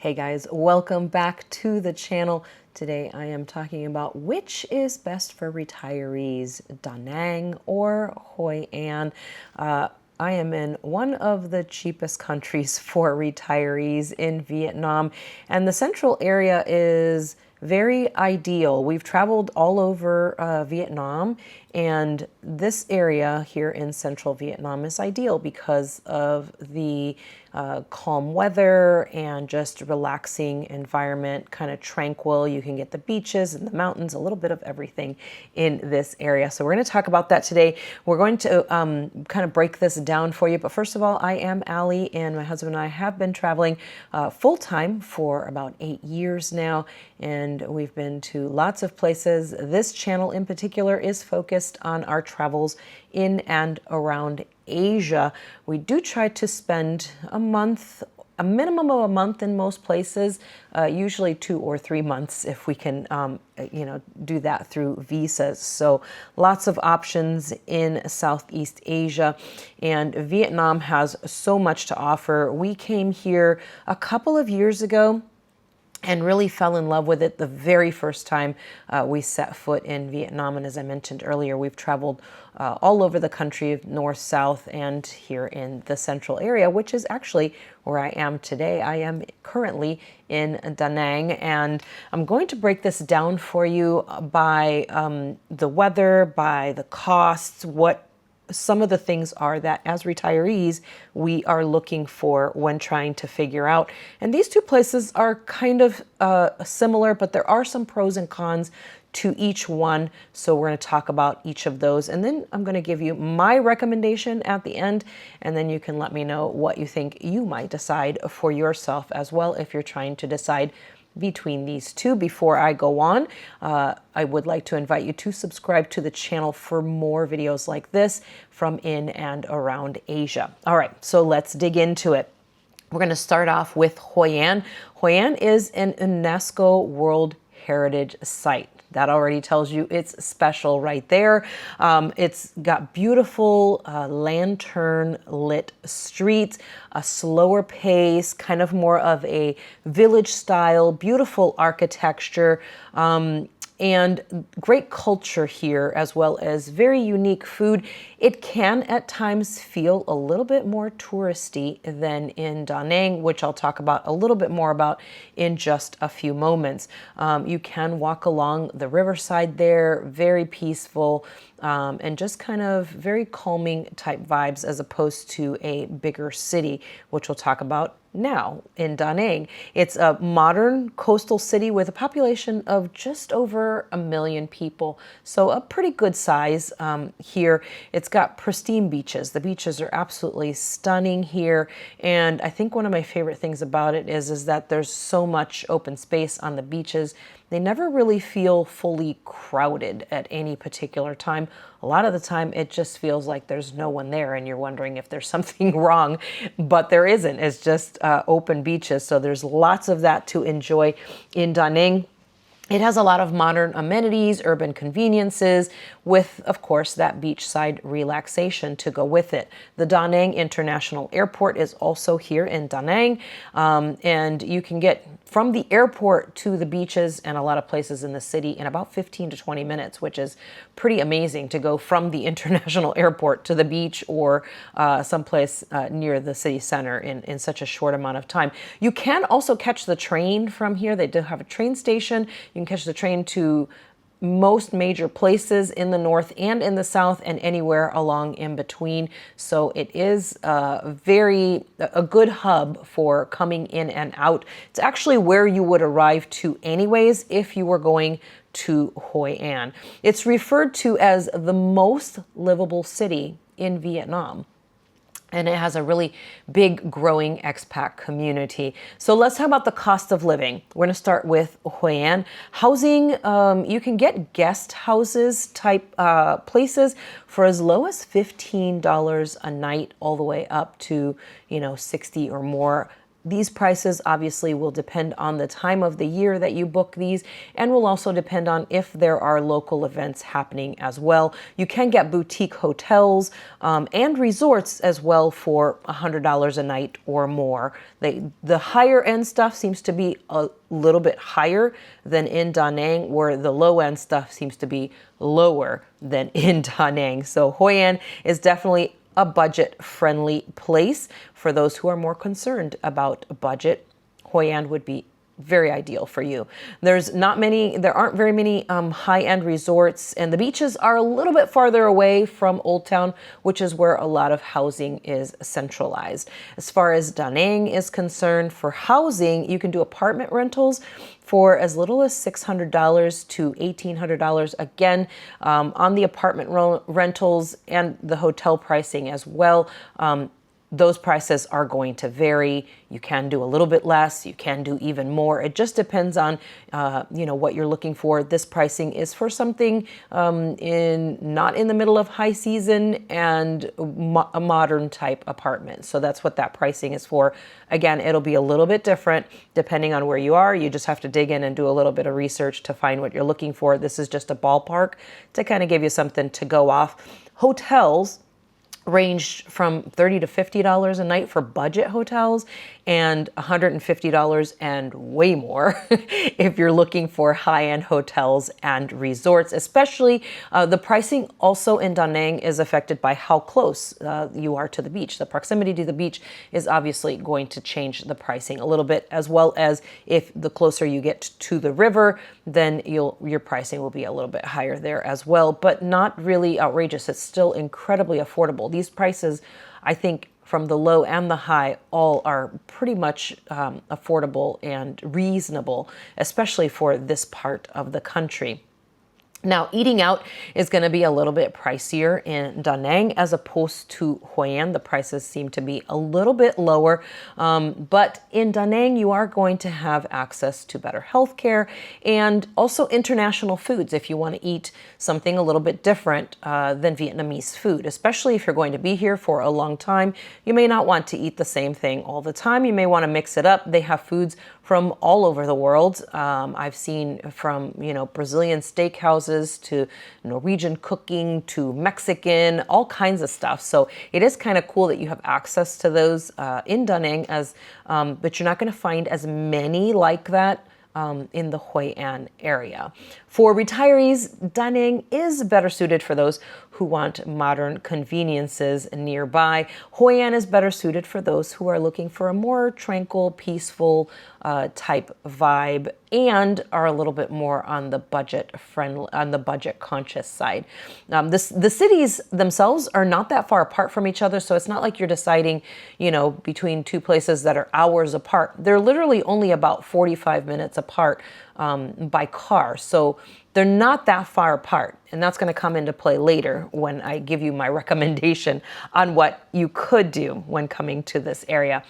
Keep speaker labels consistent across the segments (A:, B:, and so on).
A: Hey guys, welcome back to the channel. Today I am talking about which is best for retirees, Da Nang or Hoi An. I am in one of the cheapest countries for retirees in Vietnam, and the central area is very ideal. We've traveled all over Vietnam, and this area here in central Vietnam is ideal because of the calm weather and just relaxing environment, kind of tranquil. You can get the beaches and the mountains, a little bit of everything in this area. So we're going to talk about that today. We're going to kind of break this down for you. But first of all, I am Allie, and my husband and I have been traveling full-time for about 8 years now, and we've been to lots of places. This channel in particular is focused on our travels in and around Asia. We do try to spend a minimum of a month in most places, usually 2 or 3 months if we can, do that through visas. So lots of options in Southeast Asia, and Vietnam has so much to offer. We came here a couple of years ago and really fell in love with it the very first time we set foot in Vietnam. And as I mentioned earlier, we've traveled all over the country, north, south, and here in the central area, which is actually where I am today. I am currently in Da Nang, and I'm going to break this down for you by the weather, by the costs, what some of the things are that as retirees we are looking for when trying to figure out. And these two places are kind of similar, but there are some pros and cons to each one. So we're going to talk about each of those, and then I'm going to give you my recommendation at the end, and then you can let me know what you think you might decide for yourself as well if you're trying to decide between these two. Before I go on, I would like to invite you to subscribe to the channel for more videos like this from in and around Asia. All right, so let's dig into it. We're going to start off with Hoi An. Hoi An is an UNESCO World Heritage Site. That already tells you it's special right there. It's got beautiful lantern lit streets, a slower pace, kind of more of a village style, beautiful architecture, and great culture here, as well as very unique food. It can at times feel a little bit more touristy than in Da Nang, which I'll talk about a little bit more about in just a few moments. You can walk along the riverside there, very peaceful, and just kind of very calming type vibes as opposed to a bigger city, which we'll talk about now in Da Nang. It's a modern coastal city with a population of just over 1 million people, so a pretty good size here. It's got pristine beaches. The beaches are absolutely stunning here, and I think one of my favorite things about it is that there's so much open space on the beaches. They never really feel fully crowded at any particular time. A lot of the time it just feels like there's no one there and you're wondering if there's something wrong, but there isn't. It's just open beaches. So there's lots of that to enjoy in Da Nang. It has a lot of modern amenities, urban conveniences, with, of course, that beachside relaxation to go with it. The Da Nang International Airport is also here in Da Nang, and you can get from the airport to the beaches and a lot of places in the city in about 15 to 20 minutes, which is pretty amazing to go from the international airport to the beach or someplace near the city center in such a short amount of time. You can also catch the train from here. They do have a train station. You can catch the train to most major places in the north and in the south and anywhere along in between. So it is a good hub for coming in and out. It's actually where you would arrive to anyways if you were going to Hoi An. It's referred to as the most livable city in Vietnam, and it has a really big growing expat community. So let's talk about the cost of living. We're gonna start with Hoi An. Housing, you can get guest houses type places for as low as $15 a night, all the way up to, 60 or more. These prices obviously will depend on the time of the year that you book these, and will also depend on if there are local events happening as well. You can get boutique hotels and resorts as well for $100 a night or more. The higher end stuff seems to be a little bit higher than in Da Nang, where the low end stuff seems to be lower than in Da Nang. So Hoi An is definitely a budget-friendly place. For those who are more concerned about budget, Hoi An would be very ideal for you. There aren't very many high-end resorts, and the beaches are a little bit farther away from Old Town, which is where a lot of housing is centralized. As far as Da Nang is concerned, for housing, you can do apartment rentals for as little as $600 to $1,800 again on the apartment rentals and the hotel pricing as well. Those prices are going to vary. You can do a little bit less, you can do even more. It just depends on what you're looking for. This pricing is for something not in the middle of high season and a modern type apartment. So that's what that pricing is for. Again, it'll be a little bit different depending on where you are. You just have to dig in and do a little bit of research to find what you're looking for. This is just a ballpark to kind of give you something to go off. Hotels ranged from $30 to $50 a night for budget hotels, and $150 and way more if you're looking for high-end hotels and resorts. Especially the pricing also in Da Nang is affected by how close you are to the beach. The proximity to the beach is obviously going to change the pricing a little bit, as well as if the closer you get to the river, then your pricing will be a little bit higher there as well, but not really outrageous. It's still incredibly affordable. These prices, I think, from the low and the high, all are pretty much affordable and reasonable, especially for this part of the country. Now, eating out is going to be a little bit pricier in Da Nang as opposed to Hoi An. The prices seem to be a little bit lower, but in Da Nang, you are going to have access to better healthcare and also international foods if you want to eat something a little bit different than Vietnamese food, especially if you're going to be here for a long time. You may not want to eat the same thing all the time. You may want to mix it up. They have foods from all over the world. I've seen from, Brazilian steakhouses to Norwegian cooking to Mexican, all kinds of stuff. So it is kind of cool that you have access to those in Da Nang, but you're not going to find as many like that in the Hoi An area. For retirees, Da Nang is better suited for those who want modern conveniences nearby. Hoi An is better suited for those who are looking for a more tranquil, peaceful type vibe and are a little bit more on the budget conscious side. The cities themselves are not that far apart from each other, so it's not like you're deciding, between two places that are hours apart. They're literally only about 45 minutes apart by car. So they're not that far apart. And that's going to come into play later when I give you my recommendation on what you could do when coming to this area.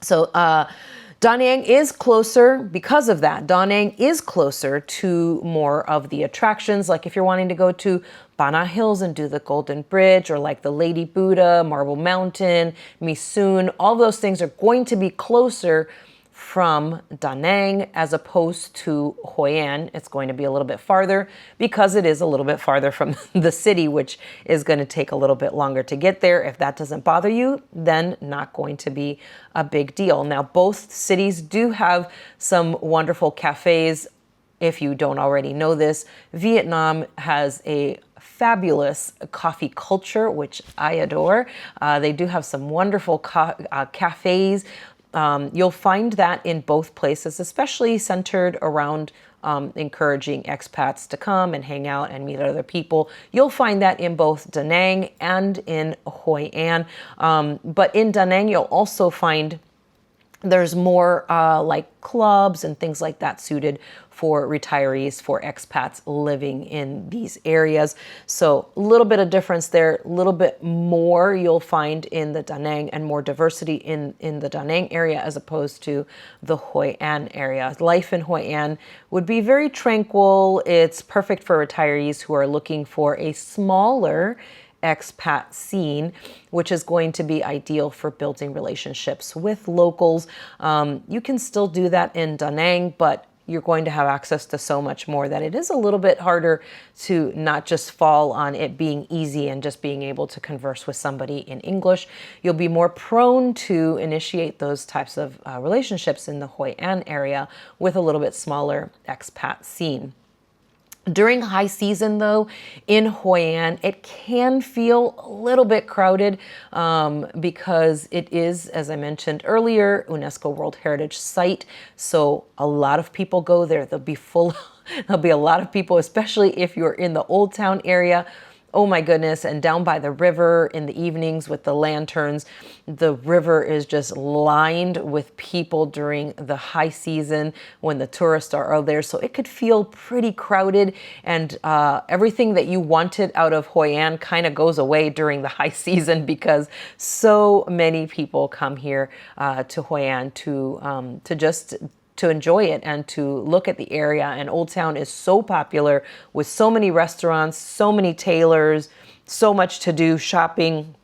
A: So Da Nang is closer because of that. Da Nang is closer to more of the attractions. Like if you're wanting to go to Bana Hills and do the Golden Bridge, or like the Lady Buddha, Marble Mountain, Misoon, all those things are going to be closer from Da Nang as opposed to Hoi An. It's going to be a little bit farther because it is a little bit farther from the city, which is going to take a little bit longer to get there. If that doesn't bother you, then not going to be a big deal. Now, both cities do have some wonderful cafes. If you don't already know this, Vietnam has a fabulous coffee culture, which I adore. They do have some wonderful cafes. You'll find that in both places, especially centered around encouraging expats to come and hang out and meet other people. You'll find that in both Da Nang and in Hoi An. But in Da Nang, you'll also find there's more like clubs and things like that suited for retirees, for expats living in these areas. So a little bit of difference there, a little bit more you'll find in the Da Nang and more diversity in the Da Nang area as opposed to the Hoi An area. Life in Hoi An would be very tranquil. It's perfect for retirees who are looking for a smaller expat scene, which is going to be ideal for building relationships with locals. You can still do that in Da Nang, but you're going to have access to so much more that it is a little bit harder to not just fall on it being easy and just being able to converse with somebody in English. You'll be more prone to initiate those types of relationships in the Hoi An area with a little bit smaller expat scene. During high season, though, in Hoi An, it can feel a little bit crowded because it is, as I mentioned earlier, UNESCO World Heritage Site. So a lot of people go there. There'll be a lot of people, especially if you're in the Old Town area. Oh my goodness, and down by the river in the evenings with the lanterns, the river is just lined with people during the high season when the tourists are out there. So it could feel pretty crowded, and everything that you wanted out of Hoi An kind of goes away during the high season because so many people come here to Hoi An to enjoy it and to look at the area. And Old Town is so popular with so many restaurants, so many tailors, so much to do, shopping,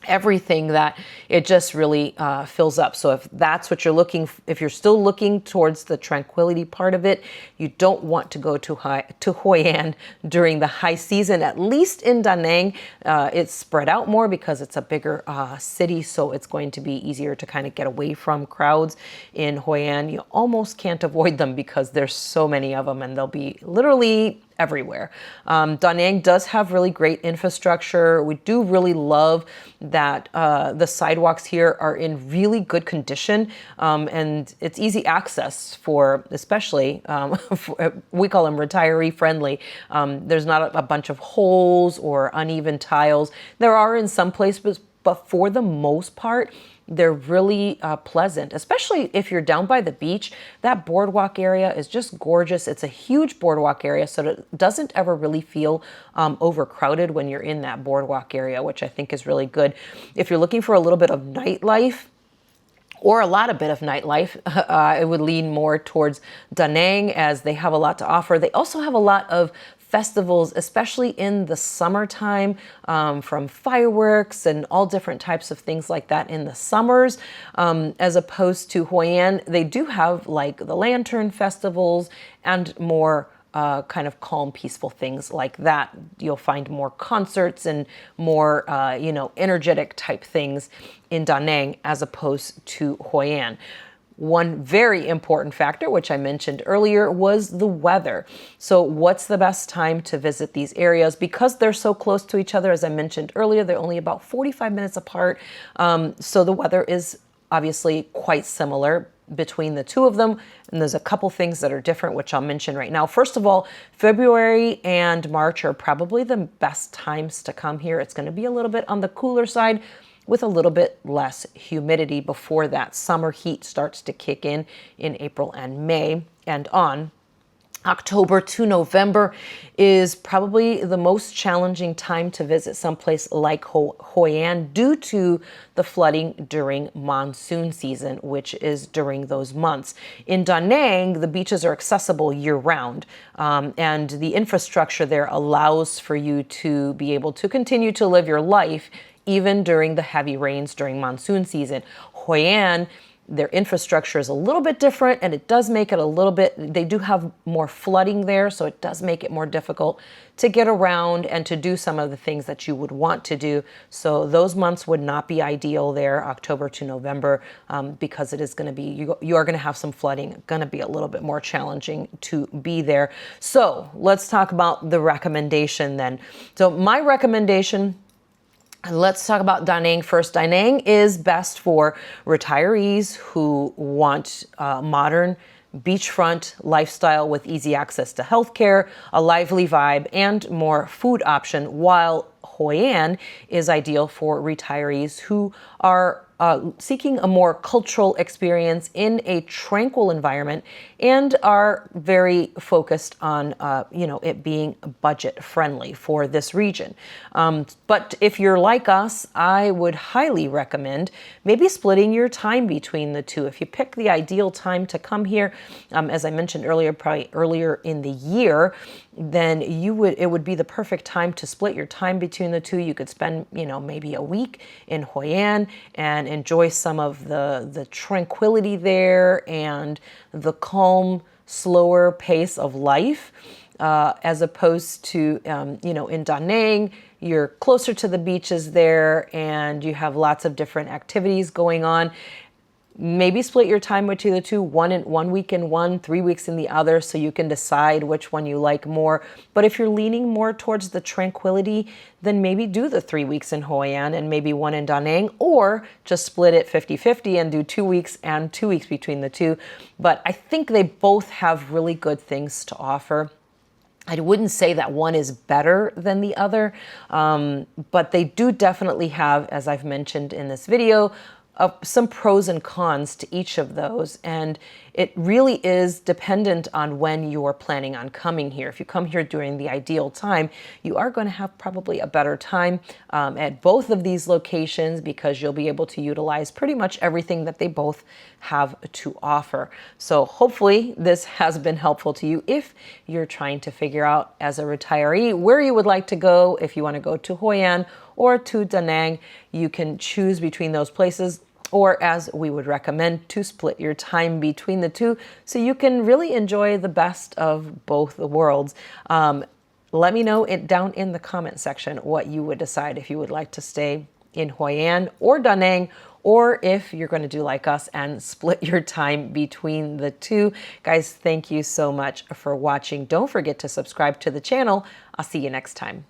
A: everything, that it just really fills up. So if that's what if you're still looking towards the tranquility part of it, you don't want to go to Hoi An during the high season. At least in Da Nang, it's spread out more because it's a bigger city, so it's going to be easier to kind of get away from crowds. In Hoi An, you almost can't avoid them because there's so many of them, and they'll be literally everywhere. Da Nang does have really great infrastructure. We do really love that the sidewalks here are in really good condition, and it's easy access for, especially, we call them retiree friendly. There's not a bunch of holes or uneven tiles. There are in some places, but for the most part, they're really pleasant, especially if you're down by the beach. That boardwalk area is just gorgeous. It's a huge boardwalk area, so it doesn't ever really feel overcrowded when you're in that boardwalk area, which I think is really good. If you're looking for a little bit of nightlife, or a lot of bit of nightlife, I would lean more towards Da Nang, as they have a lot to offer. They also have a lot of festivals, especially in the summertime, from fireworks and all different types of things like that in the summers. As opposed to Hoi An, they do have like the lantern festivals and more kind of calm, peaceful things like that. You'll find more concerts and more, energetic type things in Da Nang as opposed to Hoi An. One very important factor, which I mentioned earlier, was the weather. So what's the best time to visit these areas? Because they're so close to each other, as I mentioned earlier, they're only about 45 minutes apart. So the weather is obviously quite similar between the two of them. And there's a couple things that are different, which I'll mention right now. First of all, February and March are probably the best times to come here. It's going to be a little bit on the cooler side, with a little bit less humidity before that summer heat starts to kick in April and May and on. October to November is probably the most challenging time to visit someplace like Hoi An due to the flooding during monsoon season, which is during those months. In Da Nang, the beaches are accessible year-round, and the infrastructure there allows for you to be able to continue to live your life even during the heavy rains during monsoon season. Hoi An, their infrastructure is a little bit different, and it does make it a little bit, they do have more flooding there, so it does make it more difficult to get around and to do some of the things that you would want to do. So those months would not be ideal there, October to November, because it is going to be, you are going to have some flooding, going to be a little bit more challenging to be there. So let's talk about the recommendation then. So my recommendation, let's talk about Da Nang first. Da Nang is best for retirees who want modern beachfront lifestyle with easy access to healthcare, a lively vibe, and more food option, while Hoi An is ideal for retirees who are seeking a more cultural experience in a tranquil environment and are very focused on, it being budget friendly for this region. But if you're like us, I would highly recommend maybe splitting your time between the two. If you pick the ideal time to come here, as I mentioned earlier, probably earlier in the year, then it would be the perfect time to split your time between the two. You could spend, maybe a week in Hoi An and enjoy some of the tranquility there and the calm, slower pace of life, as opposed to, in Da Nang, you're closer to the beaches there and you have lots of different activities going on. Maybe split your time between the two, 1 week in one, 3 weeks in the other, so you can decide which one you like more. But if you're leaning more towards the tranquility, then maybe do the 3 weeks in Hoi An and maybe one in Da Nang, or just split it 50-50 and do 2 weeks and 2 weeks between the two. But I think they both have really good things to offer. I wouldn't say that one is better than the other, but they do definitely have, as I've mentioned in this video, some pros and cons to each of those, and it really is dependent on when you're planning on coming here. If you come here during the ideal time, you are going to have probably a better time at both of these locations because you'll be able to utilize pretty much everything that they both have to offer. So hopefully this has been helpful to you if you're trying to figure out as a retiree where you would like to go. If you want to go to Hoi An or to Da Nang, you can choose between those places, or as we would recommend, to split your time between the two so you can really enjoy the best of both the worlds. Let me know down in the comment section what you would decide if you would like to stay in Hoi An or Da Nang, or if you're going to do like us and split your time between the two. Guys, thank you so much for watching. Don't forget to subscribe to the channel. I'll see you next time.